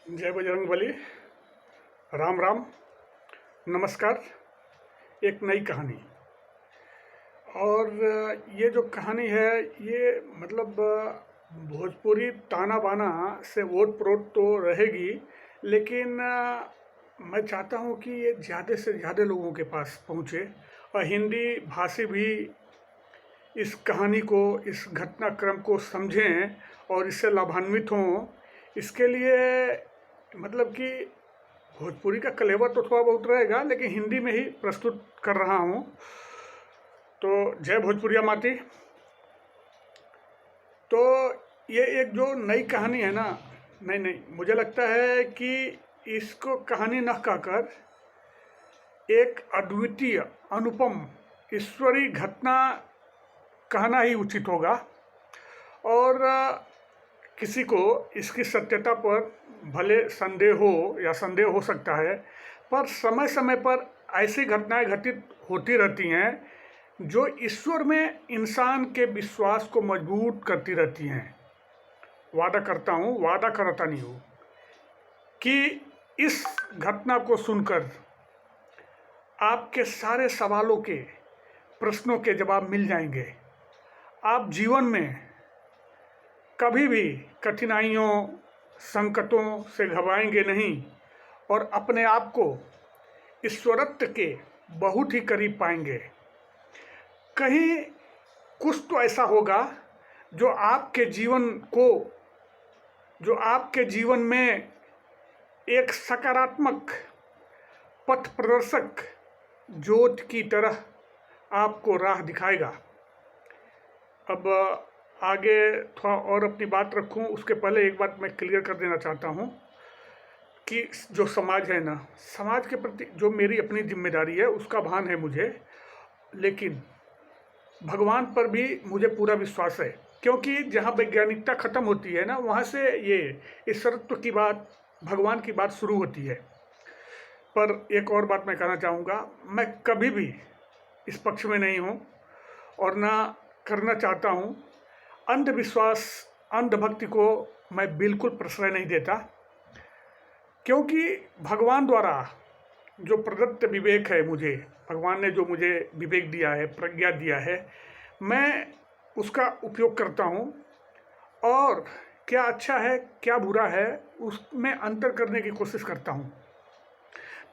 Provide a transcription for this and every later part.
जय बजरंगबली। राम राम। नमस्कार। एक नई कहानी। और ये जो कहानी है ये मतलब भोजपुरी ताना बाना से ओत प्रोत तो रहेगी, लेकिन मैं चाहता हूँ कि ये ज़्यादा से ज़्यादा लोगों के पास पहुँचे और हिंदी भाषी भी इस कहानी को, इस घटनाक्रम को समझें और इससे लाभान्वित हों। इसके लिए मतलब कि भोजपुरी का कलेवर तो थोड़ा बहुत रहेगा, लेकिन हिंदी में ही प्रस्तुत कर रहा हूँ। तो जय भोजपुरिया माटी। तो ये एक जो नई कहानी है ना, नहीं, मुझे लगता है कि इसको कहानी न कहकर एक अद्वितीय, अनुपम, ईश्वरीय घटना कहना ही उचित होगा। और किसी को इसकी सत्यता पर भले संदेह हो या संदेह हो सकता है, पर समय समय पर ऐसी घटनाएं घटित होती रहती हैं जो ईश्वर में इंसान के विश्वास को मजबूत करती रहती हैं। वादा करता हूँ, वादा करता नहीं हूँ कि इस घटना को सुनकर आपके सारे सवालों के, प्रश्नों के जवाब मिल जाएंगे। आप जीवन में कभी भी कठिनाइयों, संकटों से घबराएंगे नहीं और अपने आप को ईश्वरत्व के बहुत ही करीब पाएंगे। कहीं कुछ तो ऐसा होगा जो आपके जीवन में एक सकारात्मक पथ प्रदर्शक ज्योत की तरह आपको राह दिखाएगा। अब आगे थोड़ा और अपनी बात रखूं, उसके पहले एक बात मैं क्लियर कर देना चाहता हूं कि जो समाज है ना, समाज के प्रति जो मेरी अपनी जिम्मेदारी है उसका भान है मुझे, लेकिन भगवान पर भी मुझे पूरा विश्वास है। क्योंकि जहाँ वैज्ञानिकता ख़त्म होती है ना, वहाँ से ये ईश्वरत्व की बात, भगवान की बात शुरू होती है। पर एक और बात मैं कहना चाहूँगा, मैं कभी भी इस पक्ष में नहीं हूँ और ना करना चाहता हूँ। अंधविश्वास, अंधभक्ति को मैं बिल्कुल प्रश्रय नहीं देता, क्योंकि भगवान द्वारा जो प्रदत्त विवेक है, मुझे भगवान ने जो मुझे विवेक दिया है, प्रज्ञा दिया है, मैं उसका उपयोग करता हूँ और क्या अच्छा है क्या बुरा है उसमें अंतर करने की कोशिश करता हूँ।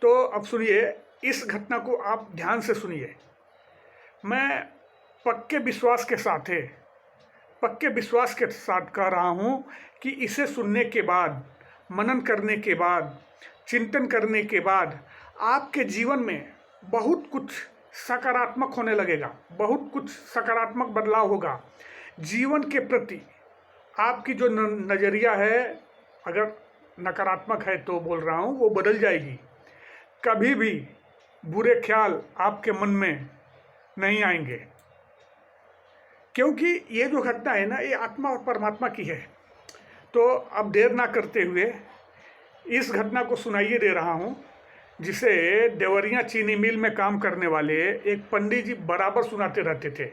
तो अब सुनिए, इस घटना को आप ध्यान से सुनिए। मैं पक्के विश्वास के साथ कह रहा हूँ कि इसे सुनने के बाद, मनन करने के बाद, चिंतन करने के बाद आपके जीवन में बहुत कुछ सकारात्मक होने लगेगा, बहुत कुछ सकारात्मक बदलाव होगा। जीवन के प्रति आपकी जो नज़रिया है, अगर नकारात्मक है तो बोल रहा हूँ, वो बदल जाएगी। कभी भी बुरे ख्याल आपके मन में नहीं आएंगे, क्योंकि ये जो घटना है ना, ये आत्मा और परमात्मा की है। तो अब देर ना करते हुए इस घटना को सुनाइए दे रहा हूँ, जिसे देवरिया चीनी मिल में काम करने वाले एक पंडित जी बराबर सुनाते रहते थे।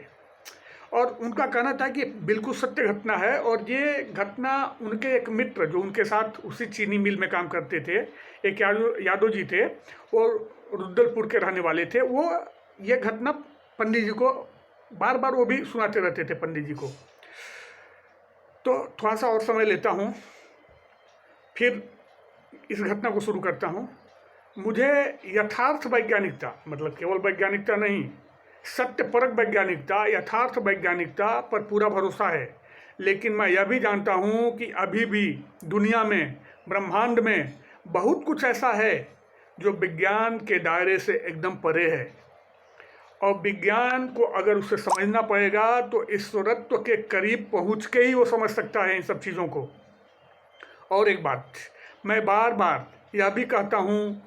और उनका कहना था कि बिल्कुल सत्य घटना है। और ये घटना उनके एक मित्र जो उनके साथ उसी चीनी मिल में काम करते थे, एक यादव जी थे और रुद्रपुर के रहने वाले थे, वो ये घटना पंडित जी को बार बार वो भी सुनाते रहते थे पंडित जी को। तो थोड़ा सा और समय लेता हूँ, फिर इस घटना को शुरू करता हूँ। मुझे यथार्थ वैज्ञानिकता, मतलब केवल वैज्ञानिकता नहीं, सत्यपरक वैज्ञानिकता, यथार्थ वैज्ञानिकता पर पूरा भरोसा है। लेकिन मैं यह भी जानता हूँ कि अभी भी दुनिया में, ब्रह्मांड में बहुत कुछ ऐसा है जो विज्ञान के दायरे से एकदम परे है। और विज्ञान को अगर उसे समझना पड़ेगा तो ईश्वरत्व के करीब पहुँच के ही वो समझ सकता है इन सब चीज़ों को। और एक बात मैं बार बार यह भी कहता हूँ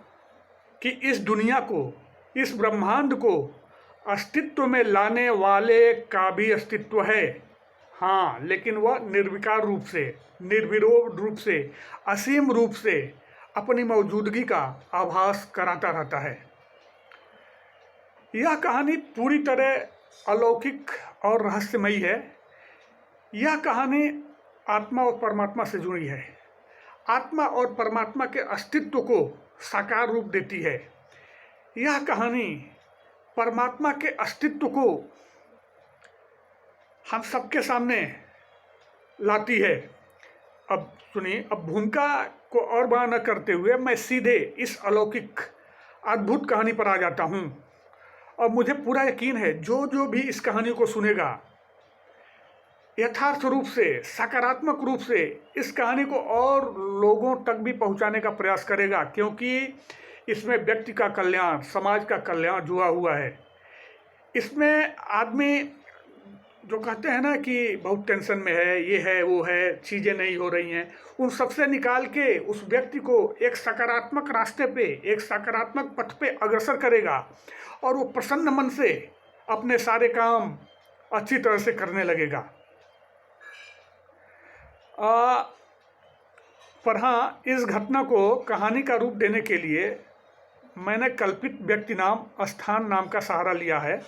कि इस दुनिया को, इस ब्रह्मांड को अस्तित्व में लाने वाले का भी अस्तित्व है, हाँ, लेकिन वह निर्विकार रूप से, निर्विरोध रूप से, असीम रूप से अपनी मौजूदगी का आभास कराता रहता है। यह कहानी पूरी तरह अलौकिक और रहस्यमयी है। यह कहानी आत्मा और परमात्मा से जुड़ी है। आत्मा और परमात्मा के अस्तित्व को साकार रूप देती है। यह कहानी परमात्मा के अस्तित्व को हम सबके सामने लाती है। अब सुनिए, अब भूमिका को और बड़ा न करते हुए मैं सीधे इस अलौकिक अद्भुत कहानी पर आ जाता हूँ। और मुझे पूरा यकीन है जो भी इस कहानी को सुनेगा यथार्थ रूप से, सकारात्मक रूप से इस कहानी को और लोगों तक भी पहुंचाने का प्रयास करेगा, क्योंकि इसमें व्यक्ति का कल्याण, समाज का कल्याण जुड़ा हुआ है। इसमें आदमी जो कहते हैं ना कि बहुत टेंशन में है, ये है वो है, चीज़ें नहीं हो रही हैं, उन सबसे निकाल के उस व्यक्ति को एक सकारात्मक रास्ते पे, एक सकारात्मक पथ पे अग्रसर करेगा और वो प्रसन्न मन से अपने सारे काम अच्छी तरह से करने लगेगा। पर हाँ, इस घटना को कहानी का रूप देने के लिए मैंने कल्पित व्यक्ति नाम, स्थान नाम का सहारा लिया है,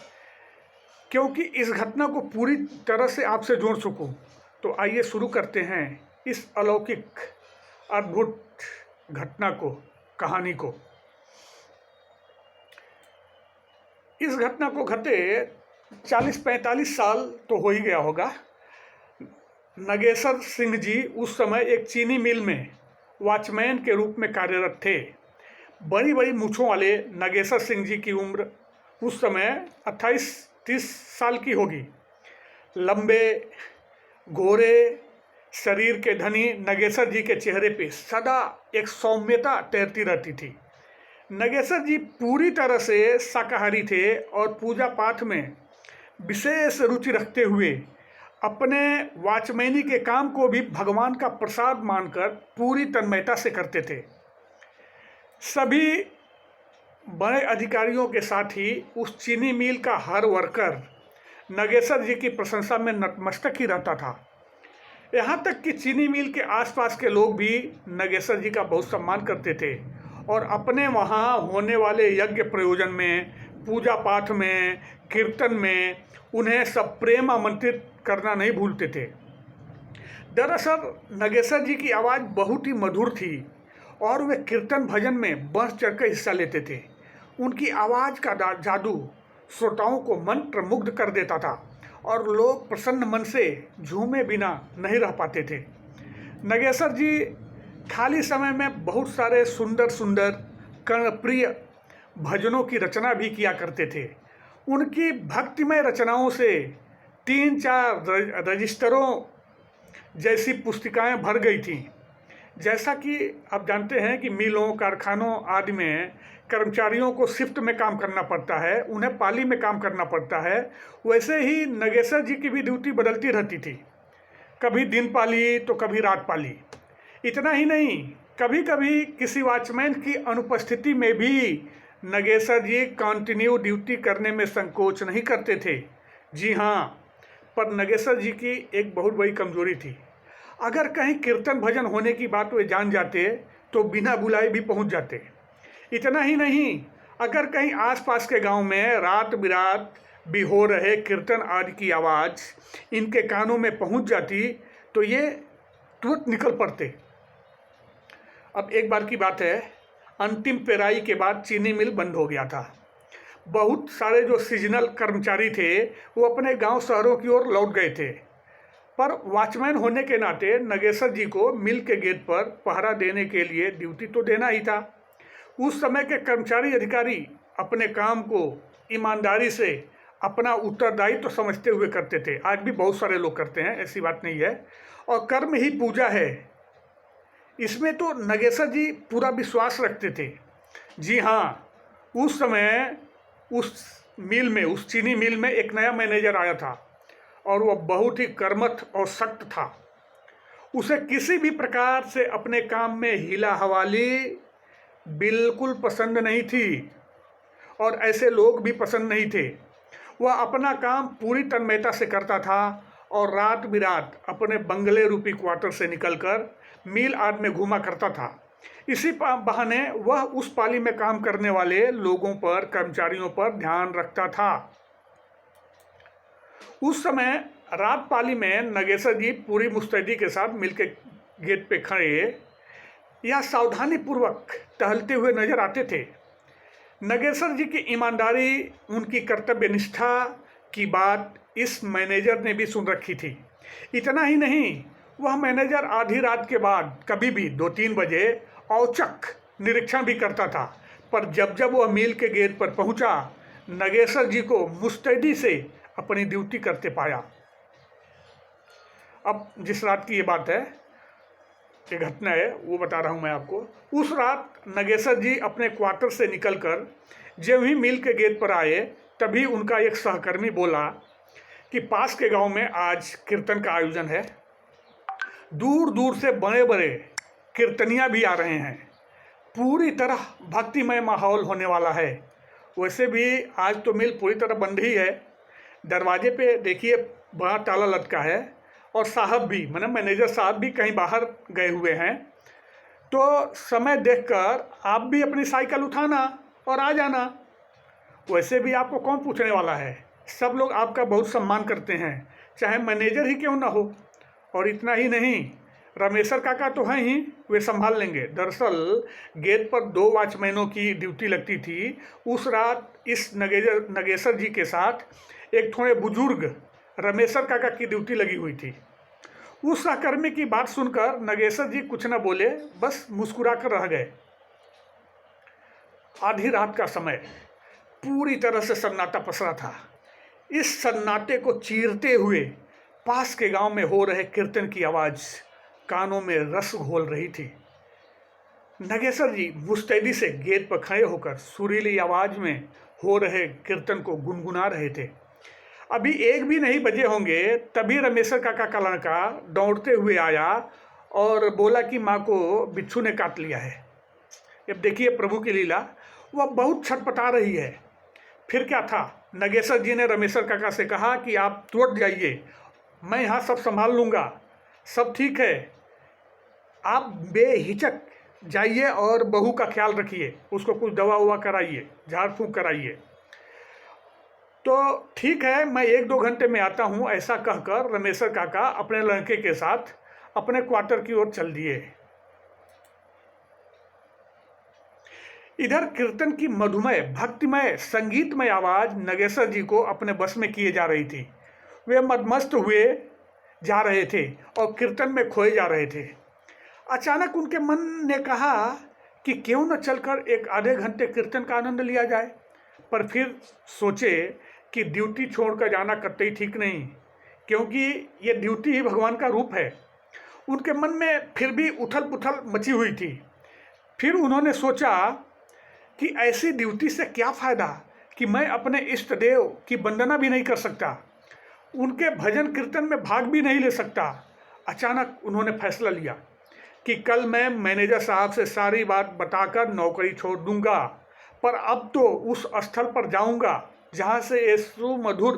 क्योंकि इस घटना को पूरी तरह से आपसे जोड़ सकूं। तो आइए शुरू करते हैं इस अलौकिक अद्भुत घटना को, कहानी को। इस घटना को घटे 40-45 साल तो हो ही गया होगा। नगेश्वर सिंह जी उस समय एक चीनी मिल में वॉचमैन के रूप में कार्यरत थे। बड़ी बड़ी मूँछों वाले नगेश्वर सिंह जी की उम्र उस समय 28-30 साल की होगी। लंबे गोरे शरीर के धनी नगेश्वर जी के चेहरे पे सदा एक सौम्यता तैरती रहती थी। नगेश्वर जी पूरी तरह से शाकाहारी थे और पूजा पाठ में विशेष रुचि रखते हुए अपने वॉचमैनी के काम को भी भगवान का प्रसाद मानकर पूरी तन्मयता से करते थे। सभी बड़े अधिकारियों के साथ ही उस चीनी मिल का हर वर्कर नगेश्वर जी की प्रशंसा में नतमस्तक ही रहता था। यहाँ तक कि चीनी मिल के आसपास के लोग भी नगेश्वर जी का बहुत सम्मान करते थे और अपने वहाँ होने वाले यज्ञ प्रयोजन में, पूजा पाठ में, कीर्तन में उन्हें सब प्रेम आमंत्रित करना नहीं भूलते थे। दरअसल नगेश्वर जी की आवाज़ बहुत ही मधुर थी और वे कीर्तन भजन में बढ़ चढ़कर हिस्सा लेते थे। उनकी आवाज़ का जादू श्रोताओं को मंत्र मुग्ध कर देता था और लोग प्रसन्न मन से झूमे बिना नहीं रह पाते थे। नगेश्वर जी खाली समय में बहुत सारे सुंदर सुंदर कर्णप्रिय भजनों की रचना भी किया करते थे। उनकी भक्तिमय रचनाओं से 3-4 रजिस्टरों जैसी पुस्तिकाएं भर गई थीं। जैसा कि आप जानते हैं कि मिलों, कारखानों आदि में कर्मचारियों को शिफ्ट में काम करना पड़ता है, उन्हें पाली में काम करना पड़ता है, वैसे ही नगेश्वर जी की भी ड्यूटी बदलती रहती थी। कभी दिन पाली तो कभी रात पाली। इतना ही नहीं, कभी कभी किसी वॉचमैन की अनुपस्थिति में भी नगेश्वर जी कंटिन्यू ड्यूटी करने में संकोच नहीं करते थे। जी हाँ, पर नगेश्वर जी की एक बहुत बड़ी कमजोरी थी। अगर कहीं कीर्तन भजन होने की बात वे जान जाते तो बिना बुलाए भी पहुंच जाते। इतना ही नहीं, अगर कहीं आसपास के गांव में रात बिरात भी हो रहे कीर्तन आदि की आवाज़ इनके कानों में पहुंच जाती तो ये तुरंत निकल पड़ते। अब एक बार की बात है, अंतिम पेराई के बाद चीनी मिल बंद हो गया था। बहुत सारे जो सीजनल कर्मचारी थे वो अपने गांव शहरों की ओर लौट गए थे, पर वॉचमैन होने के नाते नगेश्वर जी को मिल के गेट पर पहरा देने के लिए ड्यूटी तो देना ही था। उस समय के कर्मचारी अधिकारी अपने काम को ईमानदारी से अपना उत्तरदायित्व तो समझते हुए करते थे। आज भी बहुत सारे लोग करते हैं, ऐसी बात नहीं है। और कर्म ही पूजा है, इसमें तो नगेश्वर जी पूरा विश्वास रखते थे। जी हाँ, उस समय उस मिल में, उस चीनी मिल में एक नया मैनेजर आया था और वह बहुत ही कर्मठ और सख्त था। उसे किसी भी प्रकार से अपने काम में हीला हवाली बिल्कुल पसंद नहीं थी और ऐसे लोग भी पसंद नहीं थे। वह अपना काम पूरी तन्मयता से करता था और रात बिरात अपने बंगले रूपी क्वार्टर से निकलकर मिल आदि में घूमा करता था। इसी बहाने वह उस पाली में काम करने वाले लोगों पर, कर्मचारियों पर ध्यान रखता था। उस समय रात पाली में नगेश्वर जी पूरी मुस्तैदी के साथ मिल के गेट पे खड़े या सावधानीपूर्वक टहलते हुए नजर आते थे। नगेश्वर जी की ईमानदारी, उनकी कर्तव्य निष्ठा की बात इस मैनेजर ने भी सुन रखी थी। इतना ही नहीं, वह मैनेजर आधी रात के बाद कभी भी 2-3 बजे औचक निरीक्षण भी करता था, पर जब जब वह मिल के गेट पर पहुंचा, नगेश्वर जी को मुस्तैदी से अपनी ड्यूटी करते पाया। अब जिस रात की ये बात है, ये घटना है, वो बता रहा हूँ मैं आपको। उस रात नगेश्वर जी अपने क्वार्टर से निकलकर जब ही मिल के गेट पर आए, तभी उनका एक सहकर्मी बोला कि पास के गांव में आज कीर्तन का आयोजन है, दूर दूर से बड़े बड़े कीर्तनिया भी आ रहे हैं, पूरी तरह भक्तिमय माहौल होने वाला है। वैसे भी आज तो मिल पूरी तरह बंद ही है, दरवाजे पे देखिए बड़ा ताला लटका है, और साहब भी, मतलब मैनेजर साहब भी कहीं बाहर गए हुए हैं। तो समय देखकर आप भी अपनी साइकिल उठाना और आ जाना। वैसे भी आपको कौन पूछने वाला है, सब लोग आपका बहुत सम्मान करते हैं, चाहे मैनेजर ही क्यों ना हो। और इतना ही नहीं, रमेशर काका तो हैं ही, वे संभाल लेंगे। दरअसल गेट पर 2 वॉचमैनों की ड्यूटी लगती थी। उस रात इस नगेश्वर जी के साथ एक थोड़े बुजुर्ग रमेशर काका की ड्यूटी लगी हुई थी। उस सहकर्मी की बात सुनकर नगेश्वर जी कुछ न बोले, बस मुस्कुरा कर रह गए। आधी रात का समय, पूरी तरह से सन्नाटा पसरा था। इस सन्नाटे को चीरते हुए पास के गांव में हो रहे कीर्तन की आवाज कानों में रस घोल रही थी। नगेश्वर जी मुस्तैदी से गेट पर खड़े होकर सुरीली आवाज में हो रहे कीर्तन को गुनगुना रहे थे। अभी 1 भी नहीं बजे होंगे, तभी रमेशर काका का लड़का दौड़ते हुए आया और बोला कि माँ को बिच्छू ने काट लिया है। अब देखिए प्रभु की लीला, वह बहुत छटपटा रही है। फिर क्या था, नगेश्वर जी ने रमेशर काका से कहा कि आप तुरंत जाइए, मैं यहाँ सब संभाल लूँगा, सब ठीक है, आप बेहिचक जाइए और बहू का ख्याल रखिए, उसको कुछ दवा ववा कराइए, झाड़ फूँक कराइए। तो ठीक है, मैं 1-2 घंटे में आता हूँ, ऐसा कहकर रमेशर काका अपने लड़के के साथ अपने क्वार्टर की ओर चल दिए। इधर कीर्तन की मधुमय, भक्तिमय, संगीतमय आवाज नगेश्वर जी को अपने बस में किए जा रही थी। वे मदमस्त हुए जा रहे थे और कीर्तन में खोए जा रहे थे। अचानक उनके मन ने कहा कि क्यों न चलकर 1-आधे घंटे कीर्तन का आनंद लिया जाए, पर फिर सोचे कि ड्यूटी छोड़कर जाना कतई ठीक नहीं, क्योंकि ये ड्यूटी ही भगवान का रूप है। उनके मन में फिर भी उथल पुथल मची हुई थी। फिर उन्होंने सोचा कि ऐसी ड्यूटी से क्या फ़ायदा कि मैं अपने इष्ट देव की वंदना भी नहीं कर सकता, उनके भजन कीर्तन में भाग भी नहीं ले सकता। अचानक उन्होंने फैसला लिया कि कल मैं मैनेजर साहब से सारी बात बताकर नौकरी छोड़ दूंगा, पर अब तो उस स्थल पर जाऊंगा जहां से ये सुमधुर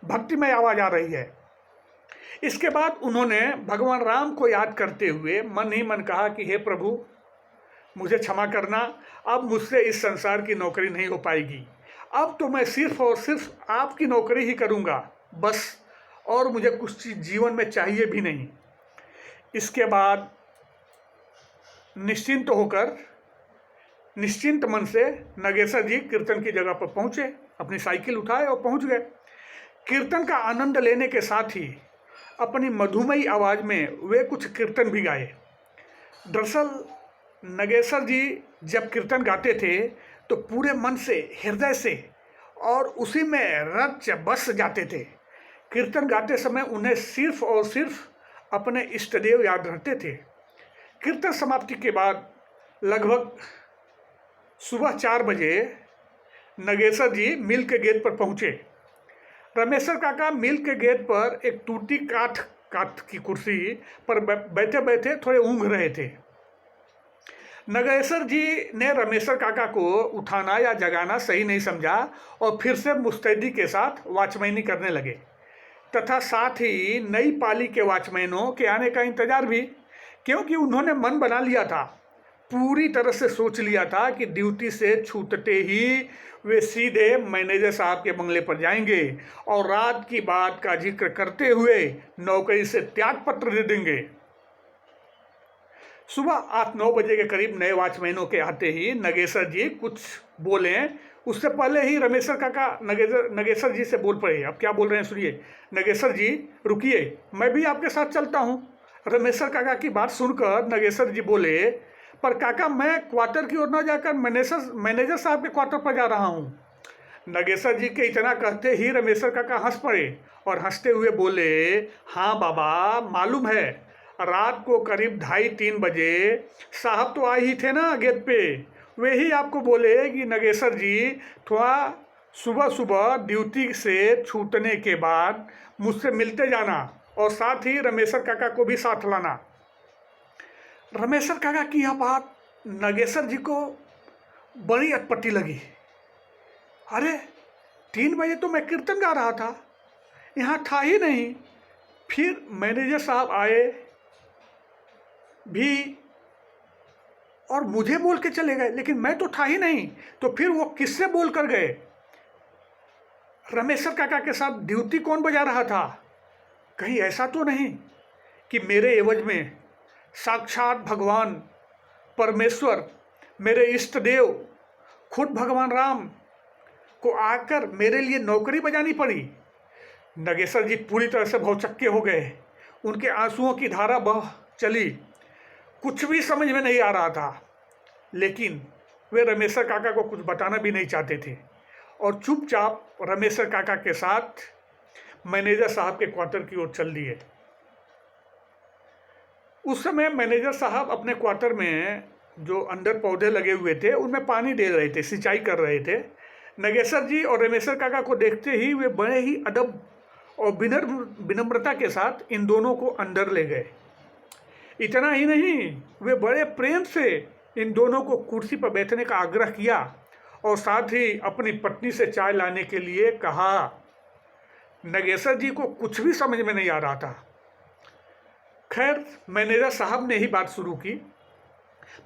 भक्तिमय आवाज़ आ रही है। इसके बाद उन्होंने भगवान राम को याद करते हुए मन ही मन कहा कि हे प्रभु, मुझे क्षमा करना, अब मुझसे इस संसार की नौकरी नहीं हो पाएगी, अब तो मैं सिर्फ और सिर्फ आपकी नौकरी ही करूंगा बस, और मुझे कुछ चीज़ जीवन में चाहिए भी नहीं। इसके बाद निश्चिंत मन से नगेश्वर जी कीर्तन की जगह पर पहुँचे, अपनी साइकिल उठाए और पहुँच गए। कीर्तन का आनंद लेने के साथ ही अपनी मधुमयी आवाज़ में वे कुछ कीर्तन भी गाए। दरअसल नगेश्वर जी जब कीर्तन गाते थे तो पूरे मन से, हृदय से और उसी में रच बस जाते थे। कीर्तन गाते समय उन्हें सिर्फ और सिर्फ अपने इष्टदेव याद रहते थे। कीर्तन समाप्ति के बाद लगभग सुबह 4 बजे नगेश्वर जी मिल के गेट पर पहुँचे। रमेशर काका मिल के गेट पर एक टूटी काठ की कुर्सी पर बैठे बैठे थोड़े ऊँघ रहे थे। नगेश्वर जी ने रमेशर काका को उठाना या जगाना सही नहीं समझा और फिर से मुस्तैदी के साथ वॉचमैनी करने लगे, तथा साथ ही नई पाली के वॉचमैनों के आने का इंतजार भी, क्योंकि उन्होंने मन बना लिया था, पूरी तरह से सोच लिया था कि ड्यूटी से छूटते ही वे सीधे मैनेजर साहब के बंगले पर जाएंगे और रात की बात का जिक्र करते हुए नौकरी से त्याग पत्र दे देंगे। सुबह 8-9 बजे के करीब नए वॉचमैनों के आते ही नगेश्वर जी कुछ बोले, उससे पहले ही रमेश्वर काका नगेश्वर जी से बोल पड़े। अब क्या बोल रहे हैं सुनिए। नगेश्वर जी रुकिए, मैं भी आपके साथ चलता हूँ। रमेश्वर काका की बात सुनकर नगेश्वर जी बोले, पर काका मैं क्वार्टर की ओर न जाकर मैनेजर साहब के क्वार्टर पर जा रहा हूँ। नगेश्वर जी के इतना कहते ही रमेश्वर काका हंस पड़े और हंसते हुए बोले, हाँ बाबा, मालूम है रात को करीब 2:30-3 बजे साहब तो आए ही थे ना गेट पे। वे ही आपको बोले कि नगेश्वर जी थोड़ा सुबह सुबह ड्यूटी से छूटने के बाद मुझसे मिलते जाना और साथ ही रमेश्वर काका को भी साथ लाना। रमेश्वर काका की यह बात नगेश्वर जी को बड़ी अटपटी लगी। अरे 3 बजे तो मैं कीर्तन गा रहा था, यहाँ था ही नहीं। फिर मैनेजर साहब आए भी और मुझे बोल के चले गए, लेकिन मैं तो था ही नहीं। तो फिर वो किससे बोल कर गए? रमेश्वर काका के साथ ड्यूटी कौन बजा रहा था? कहीं ऐसा तो नहीं कि मेरे एवज में साक्षात भगवान परमेश्वर, मेरे इष्ट देव, खुद भगवान राम को आकर मेरे लिए नौकरी बजानी पड़ी? नगेश्वर जी पूरी तरह से भौचक्के हो गए। उनके आंसुओं की धारा बह चली। कुछ भी समझ में नहीं आ रहा था, लेकिन वे रमेश्वर काका को कुछ बताना भी नहीं चाहते थे और चुपचाप रमेश्वर काका के साथ मैनेजर साहब के क्वार्टर की ओर चल दिए। उस समय मैनेजर साहब अपने क्वार्टर में जो अंदर पौधे लगे हुए थे उनमें पानी दे रहे थे, सिंचाई कर रहे थे। नगेश्वर जी और रमेश्वर काका को देखते ही वे बड़े ही अदब और विनम्रता के साथ इन दोनों को अंदर ले गए। इतना ही नहीं, वे बड़े प्रेम से इन दोनों को कुर्सी पर बैठने का आग्रह किया और साथ ही अपनी पत्नी से चाय लाने के लिए कहा। नगेश्वर जी को कुछ भी समझ में नहीं आ रहा था। खैर, मैनेजर साहब ने ही बात शुरू की।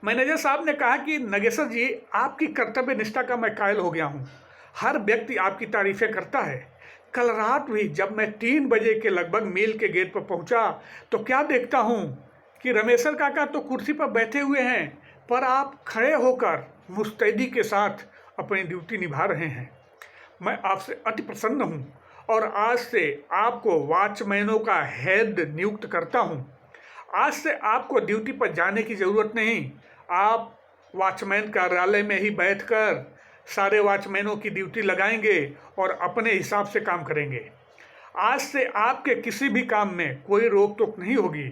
मैनेजर साहब ने कहा कि नगेश्वर जी, आपकी कर्तव्य निष्ठा का मैं कायल हो गया हूँ। हर व्यक्ति आपकी तारीफें करता है। कल रात भी जब मैं 3 बजे के लगभग मिल के गेट पर पहुँचा तो क्या देखता हूँ कि रमेश्वर काका तो कुर्सी पर बैठे हुए हैं, पर आप खड़े होकर मुस्तैदी के साथ अपनी ड्यूटी निभा रहे हैं। मैं आपसे अति प्रसन्न हूँ और आज से आपको वॉचमैनों का हेड नियुक्त करता हूँ। आज से आपको ड्यूटी पर जाने की ज़रूरत नहीं। आप वॉचमैन कार्यालय में ही बैठकर सारे वॉचमैनों की ड्यूटी लगाएंगे और अपने हिसाब से काम करेंगे। आज से आपके किसी भी काम में कोई रोक टोक नहीं होगी।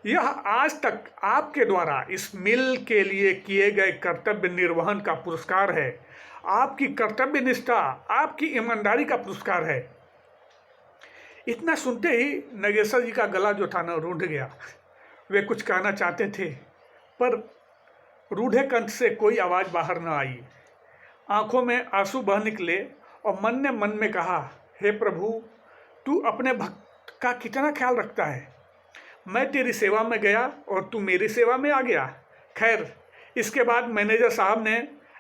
यह आज तक आपके द्वारा इस मिल के लिए किए गए कर्तव्य निर्वहन का पुरस्कार है। आपकी कर्तव्य निष्ठा, आपकी ईमानदारी का पुरस्कार है। इतना सुनते ही नगेश्वर जी का गला जो था ना रूंध गया। वे कुछ कहना चाहते थे, पर रूढ़े कंठ से कोई आवाज़ बाहर न आई। आंखों में आंसू बह निकले और मन ने मन में कहा, हे प्रभु, तू अपने भक्त का कितना ख्याल रखता है। मैं तेरी सेवा में गया और तू मेरी सेवा में आ गया। खैर, इसके बाद मैनेजर साहब ने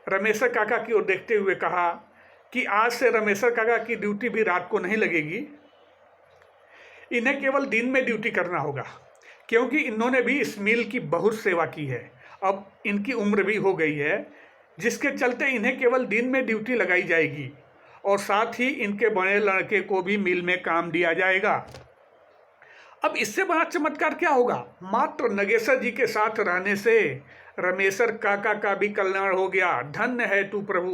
रमेश्वर काका की ओर देखते हुए कहा कि आज से रमेश्वर काका की ड्यूटी भी रात को नहीं लगेगी। इन्हें केवल दिन में ड्यूटी करना होगा, क्योंकि इन्होंने भी इस मिल की बहुत सेवा की है। अब इनकी उम्र भी हो गई है, जिसके चलते इन्हें केवल दिन में ड्यूटी लगाई जाएगी और साथ ही इनके बड़े लड़के को भी मिल में काम दिया जाएगा। अब इससे बड़ा चमत्कार क्या होगा? मात्र नगेश्वर जी के साथ रहने से रमेश्वर काका का भी कल्याण हो गया। धन्य है तू प्रभु।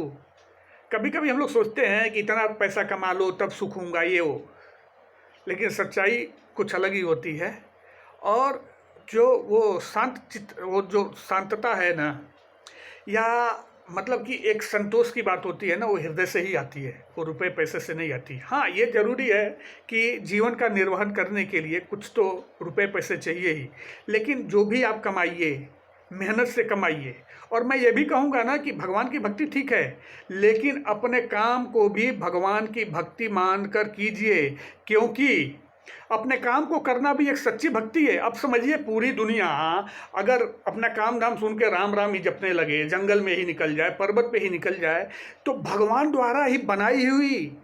कभी कभी हम लोग सोचते हैं कि इतना पैसा कमा लो तब सुख होगा, ये हो, लेकिन सच्चाई कुछ अलग ही होती है। और जो वो जो शांतता है ना, या मतलब कि एक संतोष की बात होती है ना, वो हृदय से ही आती है, वो रुपए पैसे से नहीं आती। हाँ, ये ज़रूरी है कि जीवन का निर्वहन करने के लिए कुछ तो रुपए पैसे चाहिए ही, लेकिन जो भी आप कमाइए, मेहनत से कमाइए। और मैं ये भी कहूँगा ना कि भगवान की भक्ति ठीक है, लेकिन अपने काम को भी भगवान की भक्ति मानकर कीजिए, क्योंकि अपने काम को करना भी एक सच्ची भक्ति है। अब समझिए, पूरी दुनिया अगर अपना काम धाम सुन के राम राम ही जपने लगे, जंगल में ही निकल जाए, पर्वत पे ही निकल जाए, तो भगवान द्वारा ही बनाई हुई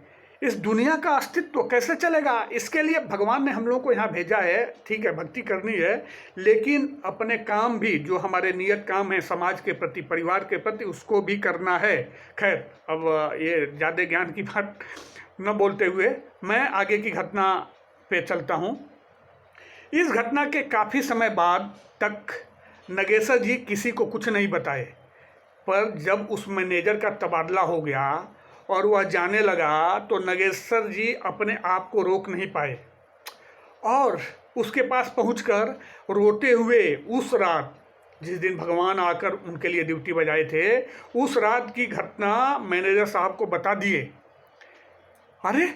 इस दुनिया का अस्तित्व कैसे चलेगा? इसके लिए भगवान ने हम लोगों को यहाँ भेजा है। ठीक है, भक्ति करनी है, लेकिन अपने काम भी, जो हमारे नियत काम है समाज के प्रति, परिवार के प्रति, उसको भी करना है। खैर, अब ये ज़्यादा ज्ञान की बात न बोलते हुए मैं आगे की घटना पे चलता हूँ। इस घटना के काफ़ी समय बाद तक नगेश्वर जी किसी को कुछ नहीं बताए, पर जब उस मैनेजर का तबादला हो गया और वह जाने लगा तो नगेश्वर जी अपने आप को रोक नहीं पाए और उसके पास पहुंचकर रोते हुए उस रात, जिस दिन भगवान आकर उनके लिए ड्यूटी बजाए थे, उस रात की घटना मैनेजर साहब को बता दिए। अरे,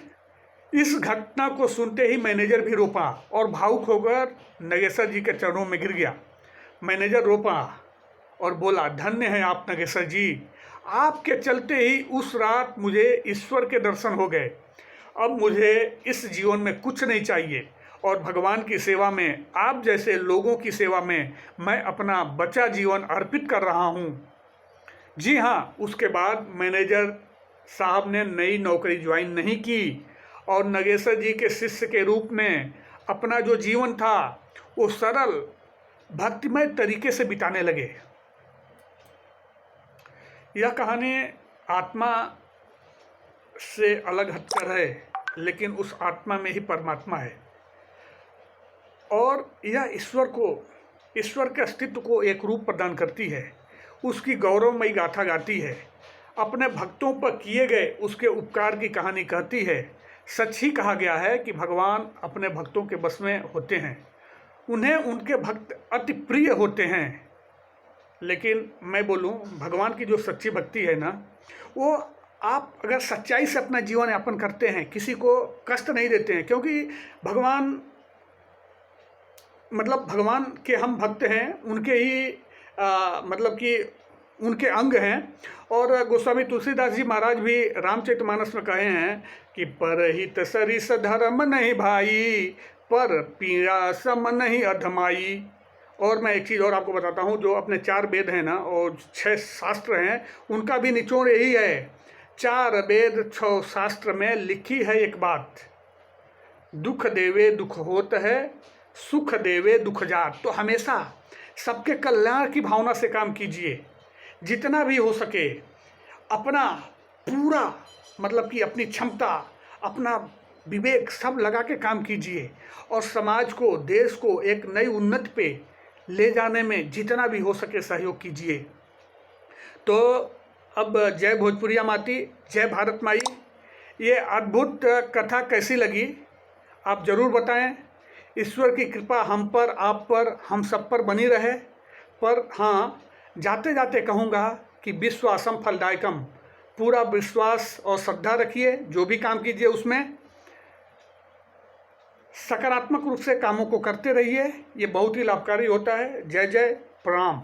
इस घटना को सुनते ही मैनेजर भी रोपा और भावुक होकर नगेश्वर जी के चरणों में गिर गया। मैनेजर रोपा और बोला, धन्य है आप नगेश्वर जी, आपके चलते ही उस रात मुझे ईश्वर के दर्शन हो गए। अब मुझे इस जीवन में कुछ नहीं चाहिए और भगवान की सेवा में, आप जैसे लोगों की सेवा में मैं अपना बचा जीवन अर्पित कर रहा हूँ। जी हाँ, उसके बाद मैनेजर साहब ने नई नौकरी ज्वाइन नहीं की और नगेश्वर जी के शिष्य के रूप में अपना जो जीवन था वो सरल भक्तिमय तरीके से बिताने लगे। यह कहानी आत्मा से अलग हटकर है, लेकिन उस आत्मा में ही परमात्मा है और यह ईश्वर के अस्तित्व को एक रूप प्रदान करती है, उसकी गौरवमयी गाथा गाती है, अपने भक्तों पर किए गए उसके उपकार की कहानी कहती है। सच ही कहा गया है कि भगवान अपने भक्तों के बस में होते हैं, उन्हें उनके भक्त अति प्रिय होते हैं। लेकिन मैं बोलूं, भगवान की जो सच्ची भक्ति है ना, वो आप अगर सच्चाई से अपना जीवन यापन करते हैं, किसी को कष्ट नहीं देते हैं, क्योंकि भगवान भगवान के हम भक्त हैं, उनके ही मतलब कि उनके अंग हैं। और गोस्वामी तुलसीदास जी महाराज भी रामचरितमानस में कहे हैं कि परहित सरिस धर्म नहीं भाई, पर पीड़ा सम नहीं अधमाई। और मैं एक चीज़ और आपको बताता हूँ, जो अपने 4 वेद हैं ना और 6 शास्त्र हैं, उनका भी निचोड़ यही है। 4 वेद 6 शास्त्र में लिखी है एक बात, दुख देवे दुख होत है, सुख देवे दुख जात। तो हमेशा सबके कल्याण की भावना से काम कीजिए, जितना भी हो सके अपना पूरा कि अपनी क्षमता, अपना विवेक सब लगा के काम कीजिए और समाज को, देश को एक नई उन्नति पे ले जाने में जितना भी हो सके सहयोग कीजिए। तो अब जय भोजपुरिया माटी, जय भारत माई। ये अद्भुत कथा कैसी लगी आप ज़रूर बताएं। ईश्वर की कृपा हम पर, आप पर, हम सब पर बनी रहे। पर हाँ, जाते जाते कहूँगा कि विश्वासम फलदायकम, पूरा विश्वास और श्रद्धा रखिए, जो भी काम कीजिए उसमें सकारात्मक रूप से कामों को करते रहिए, ये बहुत ही लाभकारी होता है। जय जय, प्रणाम।